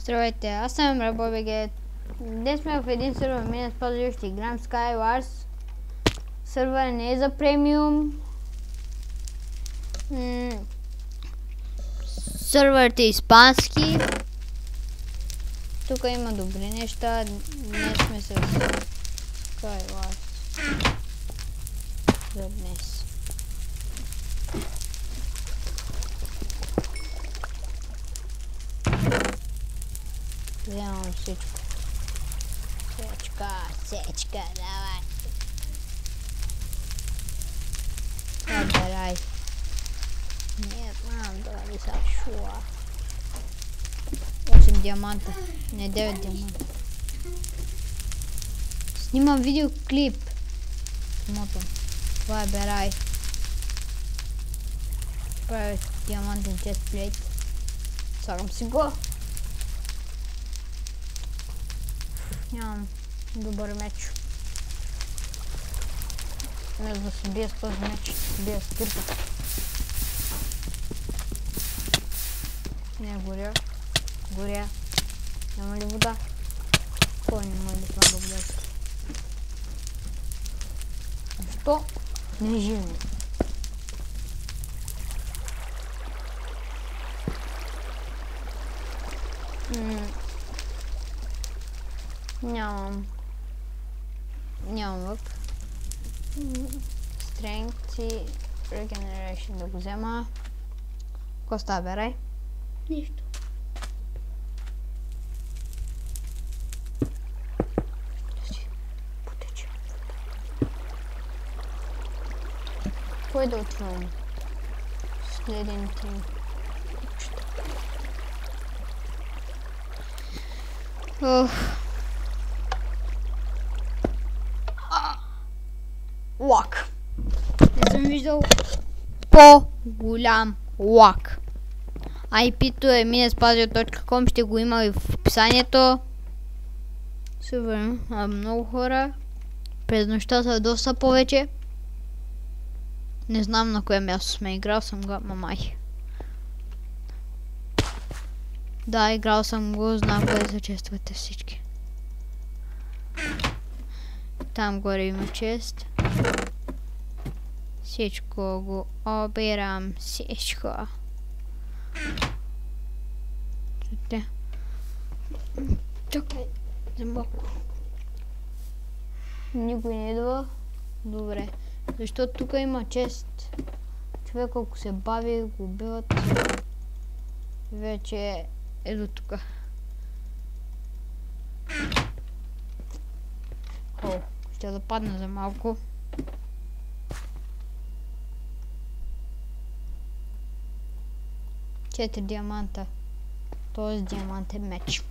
Здравейте, аз съм RaboBG. Днес сме в един сервер, минес пазар, ще играем Skywars. Сервер не е за премиум. Серверът е испански. Тук има добри неща. Днес сме с Skywars. За днес. Вземам всичко. Сечка, давай. Набирай. Не знам дали са шуа. 8 диаманта. Не 9 диаманта. Снимам видеоклип. Смотам. Това е берай. Правя диамантен честплейт. Слагам си го. Нямам добър меч. Не да се бия с този меч, бия с кирката. Не, горя. Горя. Няма ли вода? Кой не може да слага вода? Защо не живем? Нямам лък. Strength и Regeneration да го взема. Какво става, берай? Нищо. Потече. Кой да отвъм? Следен тим. Лак. Не съм виждал по-голям лак. IP-то е minespazio.com, ще го има и в описанието. Супер, много хора. През нощта са доста повече. Не знам на кое място сме, играл съм го, мамай. Да, играл съм го, знам къде се чествате всички. Там горе има чест. Всичко го обирам, всичко. Чакай, замъко. Никой не идва. Добре. Защото тук има чест. Човек ако се бави, го убиват. Вече е до тук. Ще западна за малко. Четири диаманта. Този диамант е меч.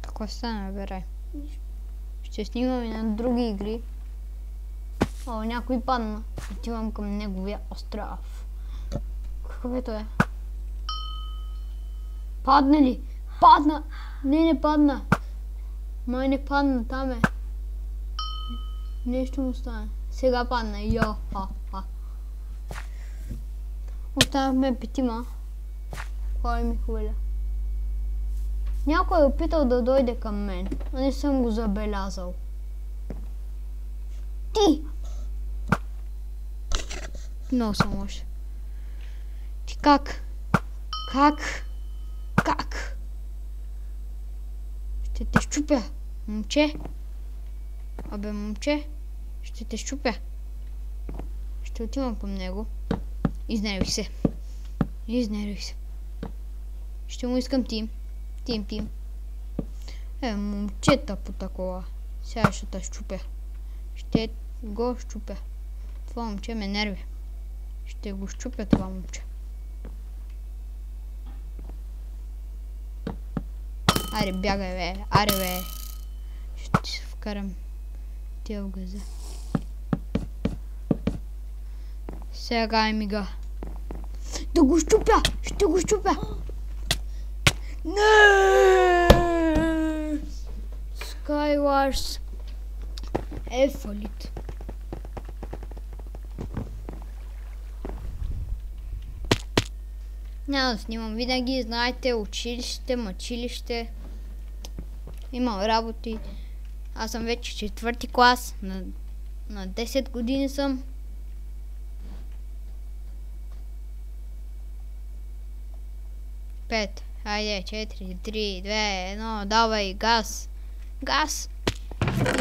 Какво стана, берай? Ще снимам и на други игри. О, някой падна. Отивам към неговия остров. Какъв е той? Падна ли? Падна! Не падна. Май не падна, там е. Нещо му стане. Сега падна. Йо-ха-ха. Останахме петима. Кой ми хвиля? Някой е опитал да дойде към мен, а не съм го забелязал. Ти! Много съм лош. Ти как? Как? Ще те щупя, момче. Абе, момче, ще те щупя. Ще отивам към него. Изнервих се. Ще му искам тим. Тим. Момчета по такова. Сега ще те щупя. Ще го щупя. Това момче ме нерви. Ще го щупя това момче. Аре, бягай, бе. Аре, бе. Ще се вкарам тия в газа. Сега е мига. Ще го щупя! Ще го щупя! Не! Skywars е фалит. Няма да снимам винаги, знаете, училище, мъчилище. Имам работи. Аз съм вече четвърти клас, на 10 години съм. Пет, хайде, 4, 3, 2, 1, давай, газ. Газ!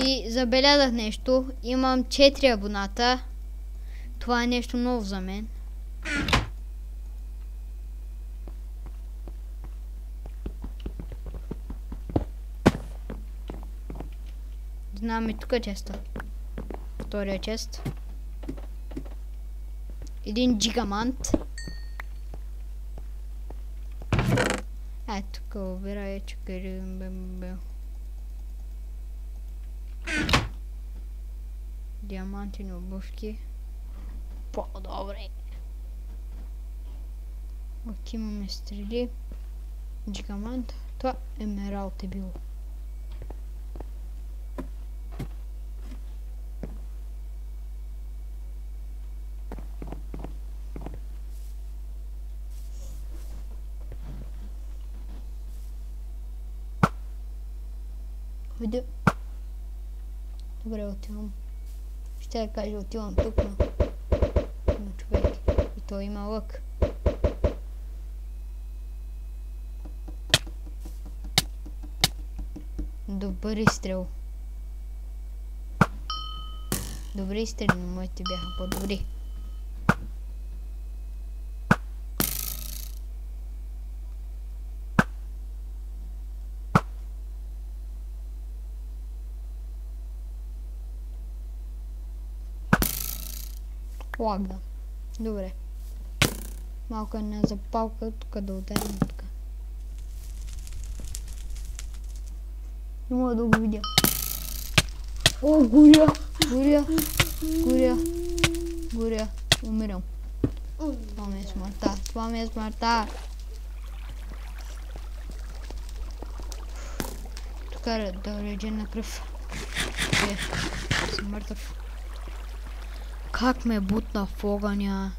И забелязах нещо, имам 4 абоната. Това е нещо ново за мен. Знаме тук честа. Втория чест. 1 гигамант. Тук обира къде бил. Диамантини обувки. По-добре. Тук имаме стрели. Гигамант. Това емералд е било. Добре, отивам. Ще я кажа, отивам тук на човек. И той има лък. Добър изстрел. Добри изстрели, но моите бяха по-добри. Лагда. Добре. Малко е на запалка, тук да ударим тук. Не мога да го видя. О, горя! Горя! Горя! Горя! Умирам. Това ми е смъртта. Това ми е смъртта. Тук е да реже на кръв. Съм мъртъв. Как ме бутна в огъня?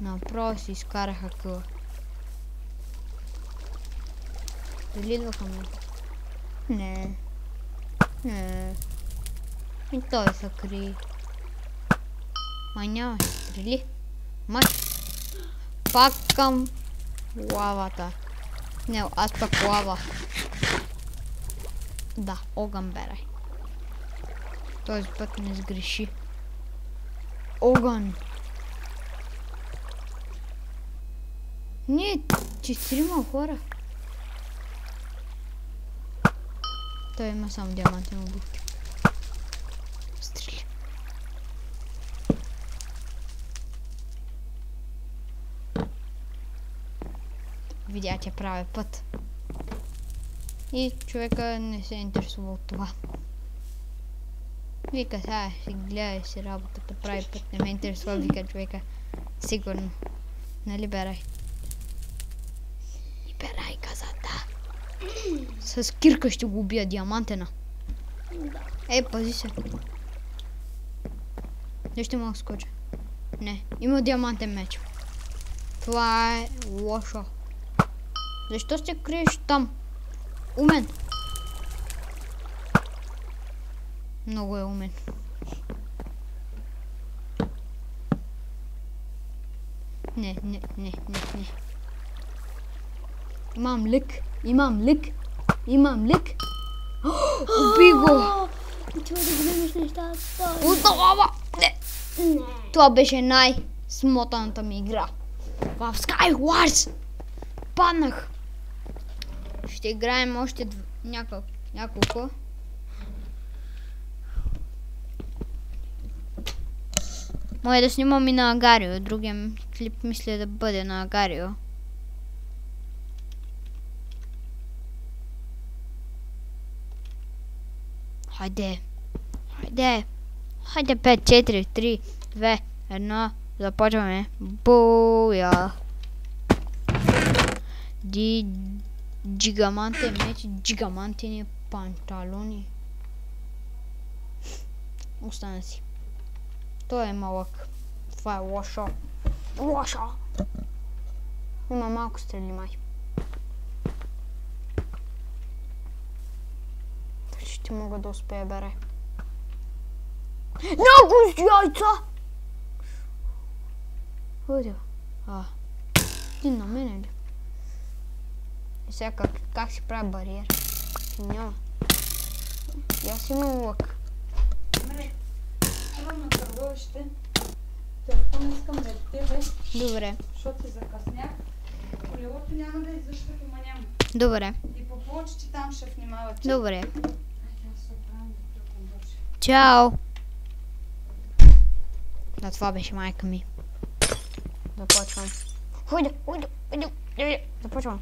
Направо си изкараха къла. Дали идваха ме? Не. Не. И той се кри. Май няма стрели. Май. Пак към лавата. Не, аз пак лава. Да, огън берай. Този път не сгреши. Огън. Ние 4 хора. Той има само диамантен обувки. Стрели. Видя, че правя път. И човека не се интересува от това. Вика, сега си гледай си работата, прави път, не ме интересува, вика човека. Сигурно. Нали берай? И берай газата. С кирка ще го убия диамантена. Пази се. Не ще мога да скоча. Не, има диамантен меч. Това е лошо. Защо се криеш там? Умен. Много е умен. Не. Имам лик. Уби го! Чува да вземеш нещата. Отдава! Не! Това беше най-смотаната ми игра. В Skywars! Паднах! Ще играем още няколко. Може да снимам и на Агарио. Другия клип мисля да бъде на Агарио. Хайде. 5, 4, 3, 2, 1. Започваме. Буя! Джигамантен меч, джигамантени панталони. Остана си. Той е малък. Това е лошо. Лошо! Има малко стрели май. Ще мога да успея, бере. Много с яйца! Ходи. Ти на мене ли? И сега как си прави бариера? Няма. И аз имам лък. Имам на търговище. Телефон искам да е тебе. Добре. Защото се закъснях. Колелото няма да излъжа, като ма няма. Добре. И по плочите там ще внимавате. Добре. Аз се оправям да тръпам бърже. Чао! Да, това беше майка ми. Започвам. Хойде! Започвам.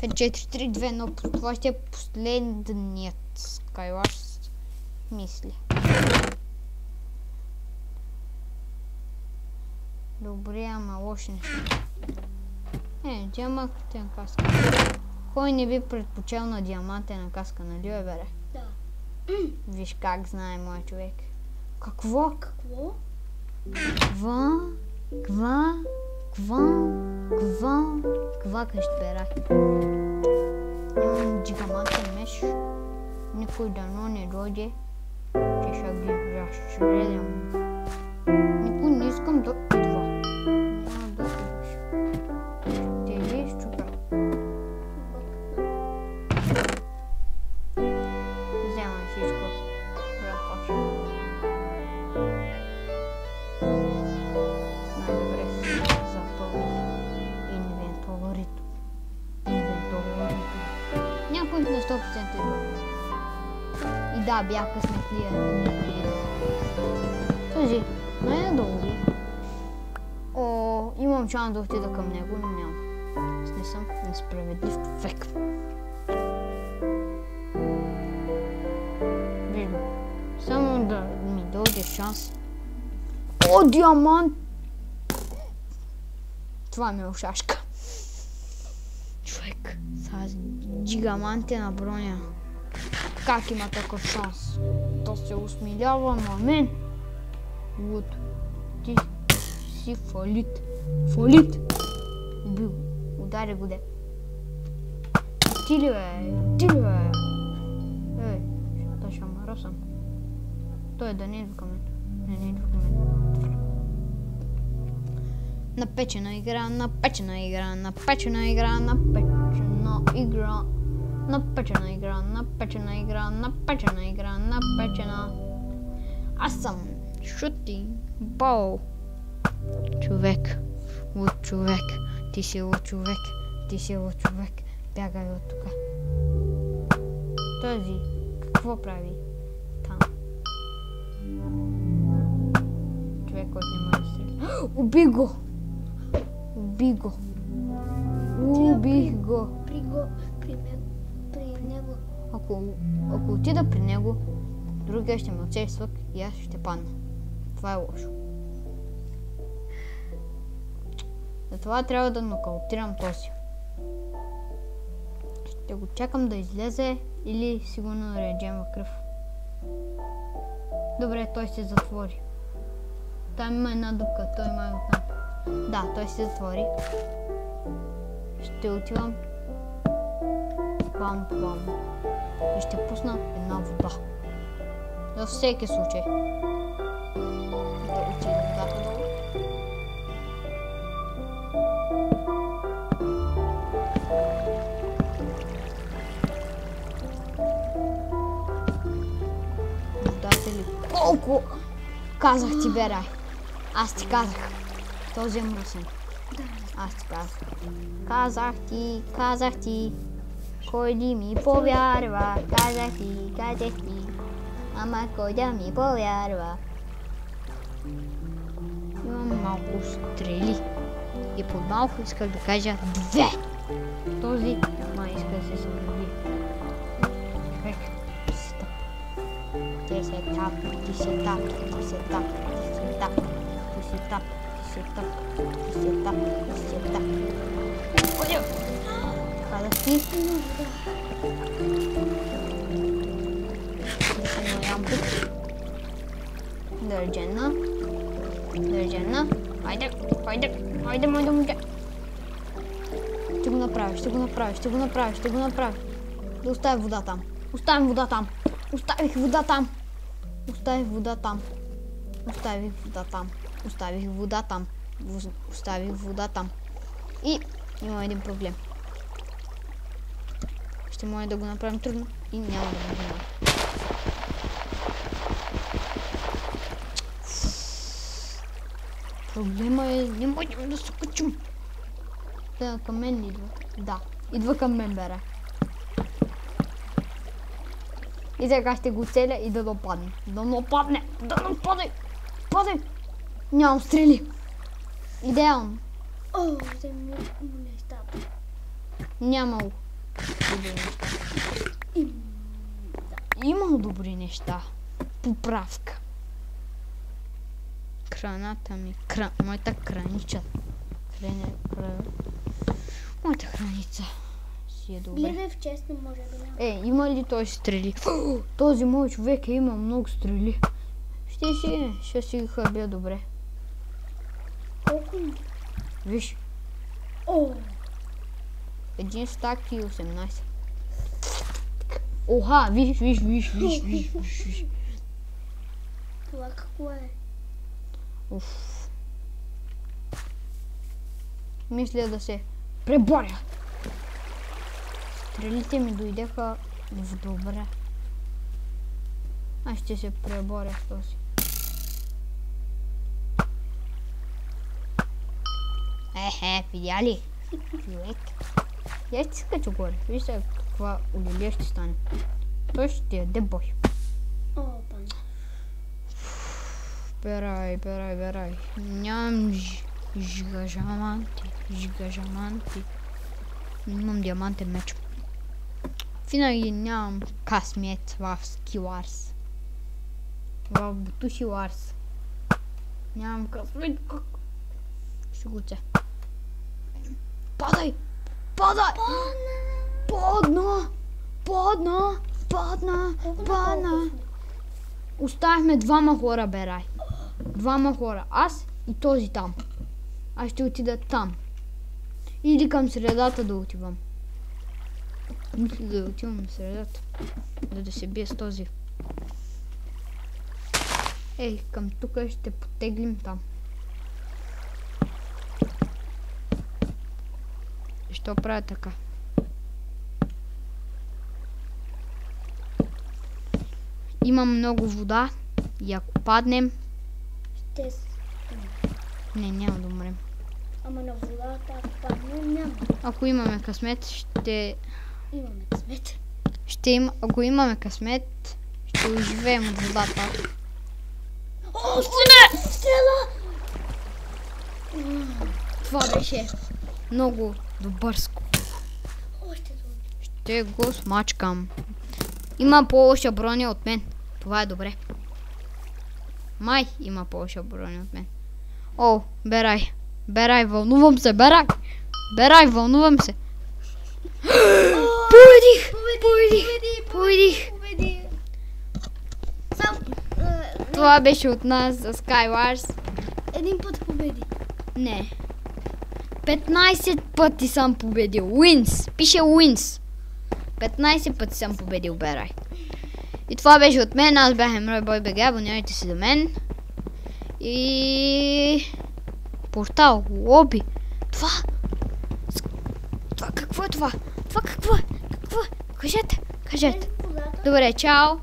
5, 4, 3, 2, 1. Това ще е последният Skywars, мисля. Добре, ама лоши неща. Диамантен каска. Кой не би предпочел на диамантена каска, нали бе, бере? Да. Виж как знае моя човек. Какво? Какво? Ква къщ бера. Имам джигамантен меч. Никой дано не дойде, че ще ги разстреля. Никой не искам да идва. Няма да идваш. Ще ги изчупя. Вземам всичко. Браташ. Най-добре си запълних инвентарито. Някой на 100% идва. И да, бях късметлия. Този най-надолу. Имам шанс да отида към него, но нямам. Аз не съм несправедлив човек. Виждам. Само да ми дойде шанс. О, диамант! Това ми е ушашка. Човек, с гигамантена броня. Как има такъв шанс? Да се усмилява на мен. Вот. Ти си фалит. Фалит! Убил. Удари го, де. Ти ли бе? Ей, той ще мърсам. Той да не идва към мен. Не идва към мен. Напечена игра. Аз съм шутинг бол. Човек. Луд човек. Ти си луд човек. Бягай от тука. Този какво прави? Там. Човек, който не може да стреля. Убих го! При него. Ако отида при него, другия ще ме отсейства и аз ще падна. Това е лошо. Затова трябва да нокаутирам този. Ще го чакам да излезе или сигурно реагирам в кръв. Добре, той се затвори. Там има една дупка, той има оттам. Да, той се затвори. Ще отивам бам. И ще пусна една вода. За всеки случай. Да отида водата долу. Водата ли? Колко? Казах ти, берай. Аз ти казах. Този е мръсен. Аз ти казах. Казах ти. Кой ли ми повярва? Казах ти. Ама кой да ми повярва? Имам малко стрели. И под малко исках да кажа 2. Този иска да се събуди. Човек, ти си тап. Сета. Ой, када си? Държена. Хайде, момче. Ще го направя. Да оставя вода там. Оставих вода там. И има един проблем. Ще може да го направим трудно и няма да го направим. Проблема е, не можем да се качим. Да, към мен идва. Да, идва към мен, бе. И сега ще го целя и да нападне. Падай! Нямам стрели. Идеално. О, вземи нещата. Нямало добри неща. Имало добри неща. Поправка. Храната ми. Моята хранича. Моята храница си е добре. Гледай в честно, може да няма. Има ли той стрели? Този мой човек има много стрели. Ще си хабя добре. Колко ми? Виж. О! Един стак и 18. Оха, виж. Това какво е? Уф. Мисля да се преборя. Стрелите ми дойдеха в добре. Аз ще се преборя с този. Видя ли? Човек. Я ще скачу горе. Виж сега каква олелия ще стане. Той ще яде бой. О, пан. Берай. Нямам жигажаманти. Имам диамантен меч. Винаги нямам късмет в Skywars. В Бутуши Wars. Нямам късмет. Ще го це. Падай! Падна! Оставихме двама хора, берай. Двама хора. Аз и този там. Аз ще отида там. Или към средата да отивам. Мисля да отивам на средата. Да се бие с този. Към тук ще потеглим там. Що правя така? Има много вода и ако паднем... Ще... няма да умрем. Ама на водата, ако паднем, няма. Ако имаме късмет, ще... Имаме късмет. Ако имаме късмет, ще оживеем от водата. О, стрела! Това беше много добърско. Още зомби. Ще го смачкам. Има по-лоша броня от мен. Това е добре. Май има по-лоша броня от мен. О, берай, вълнувам се, берай, вълнувам се. Победих. Това беше от нас за Skywars. Един път победи. Не. 15 пъти съм победил. Wins. Пише wins. 15 пъти съм победил, берай. И това беше от мен. Аз бях MroyBoy.bg. Абонирайте се за мен. И... портал, лоби. Това какво е това? Това какво е? Кажете. Добре, чао.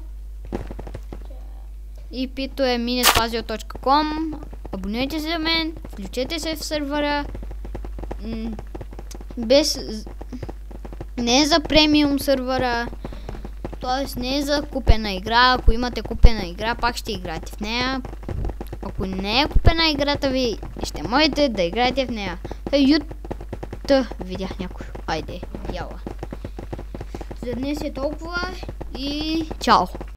И пито е minespazio.com. Абонирайте се за мен. Включете се в сървъра. Не е за премиум сървъра. Т.е. не е за купена игра. Ако имате купена игра, пак ще играете в нея. Ако не е купена играта ви, ще можете да играете в нея. Видях някой. Айде, яла. За днес е толкова и чао!